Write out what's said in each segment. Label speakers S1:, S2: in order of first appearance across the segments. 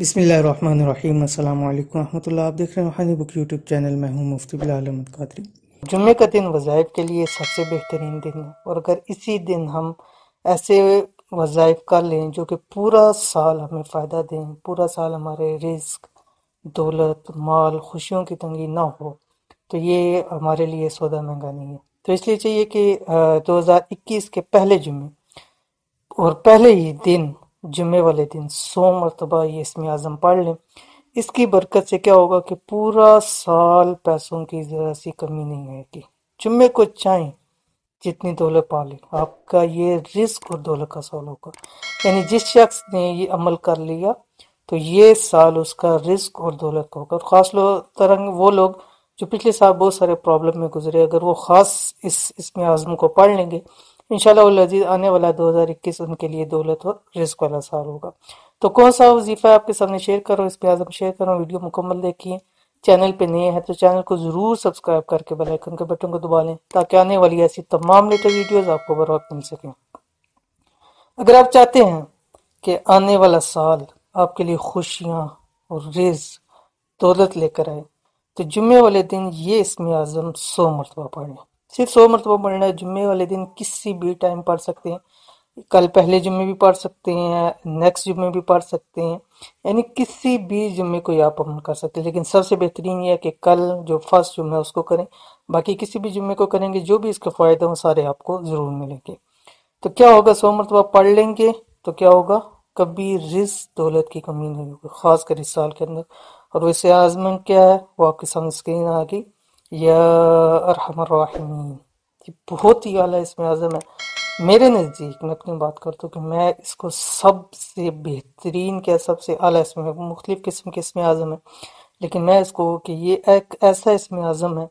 S1: بسم اللہ الرحمن الرحیم۔ السلام علیکم ورحمۃ اللہ۔ آپ دیکھ رہے ہیں روحانی بک یوٹیوب چینل۔ میں ہوں مفتی بلال احمد قادری۔ جمعے کا دن وظائف کے لیے سب سے بہترین دن ہے، اور اگر اسی دن ہم ایسے وظائف کر لیں جو کہ پورا سال ہمیں فائدہ دیں، پورا سال ہمارے رزق، دولت، مال، خوشیوں کی تنگی نہ ہو، تو یہ ہمارے لیے سودا مہنگا نہیں ہے۔ تو اس لیے چاہیے کہ 2021 کے پہلے جمعے اور پہلے ہی دن، جمعے والے دن 100 مرتبہ یہ اسم اعظم پڑھ لیں۔ اس کی برکت سے کیا ہوگا کہ پورا سال پیسوں کی ذرا سی کمی نہیں آئے گی۔ جمعے کو چاہیں جتنی دولت پا لیں، آپ کا یہ رزق اور دولت کا سال ہوگا۔ یعنی جس شخص نے یہ عمل کر لیا تو یہ سال اس کا رزق اور دولت کا ہوگا۔ خاص طرح وہ لوگ جو پچھلے سال بہت سارے پرابلم میں گزرے، اگر وہ خاص اس اسم اعظم کو پڑھ لیں گے، انشاءاللہ العزیز آنے والا 2021 ان کے لیے دولت اور رزق والا سال ہوگا۔ تو کون سا وظیفہ آپ کے سامنے شیئر کرو، اس پہ اعظم شیئر کرو، ویڈیو مکمل دیکھیے۔ چینل پہ نئے ہیں تو چینل کو ضرور سبسکرائب کر کے بیل آئیکن کے بٹن کو دبا لیں تاکہ آنے والی ایسی تمام لیٹر ویڈیوز آپ کو بر وقت مل سکیں۔ اگر آپ چاہتے ہیں کہ آنے والا سال آپ کے لیے خوشیاں اور رزق، دولت لے کر آئے، تو جمعے والے دن یہ اسم اعظم 100 مرتبہ پڑھ لیں۔ صرف 100 مرتبہ پڑھنا ہے۔ جمعے والے دن کسی بھی ٹائم پڑھ سکتے ہیں، کل پہلے جمعے بھی پڑھ سکتے ہیں، نیکسٹ جمعے بھی پڑھ سکتے ہیں، یعنی کسی بھی جمعے کو آپ عمل کر سکتے ہیں، لیکن سب سے بہترین یہ ہے کہ کل جو فرسٹ جمعہ ہے اس کو کریں، باقی کسی بھی جمعے کو کریں گے جو بھی اس کے فائدہ ہوں سارے آپ کو ضرور ملیں گے۔ تو کیا ہوگا، 100 مرتبہ پڑھ لیں گے تو کیا ہوگا، کبھی رزق دولت کی کمی نہیں ہوگی، خاص کر اس سال کے اندر۔ اور ویسے آزمن کیا ہے وہ آپ کے سامنے اسکرین آ گئی، یا ارحم الراحمین۔ یہ بہت ہی اعلیٰ اسم اعظم ہے میرے نزدیک۔ میں اپنی بات کرتا ہوں کہ میں اس کو سب سے بہترین کیا، سب سے اعلیٰ اسم ہے۔ مختلف قسم کے اسم اعظم ہیں، لیکن میں اس کو کہ یہ ایک ایسا اسم اعظم ہے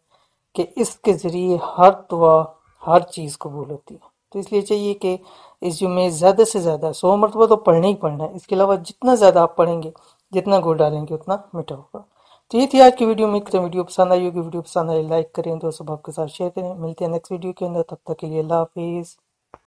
S1: کہ اس کے ذریعے ہر دعا، ہر چیز قبول ہوتی ہے۔ تو اس لیے چاہیے کہ اس جمعے زیادہ سے زیادہ 100 مرتبہ تو پڑھنا ہی پڑھنا ہے، اس کے علاوہ جتنا زیادہ آپ پڑھیں گے، جتنا گول ڈالیں گے اتنا میٹھا ہوگا۔ تو یہ تھی آج کی ویڈیو۔ امید کریں ویڈیو پسند آئی ہوگی۔ ویڈیو پسند آئی لائک کریں، دوستوں آپ کے ساتھ شیئر کریں۔ ملتے ہیں نیکسٹ ویڈیو کے اندر، تب تک کے لیے اللہ حافظ۔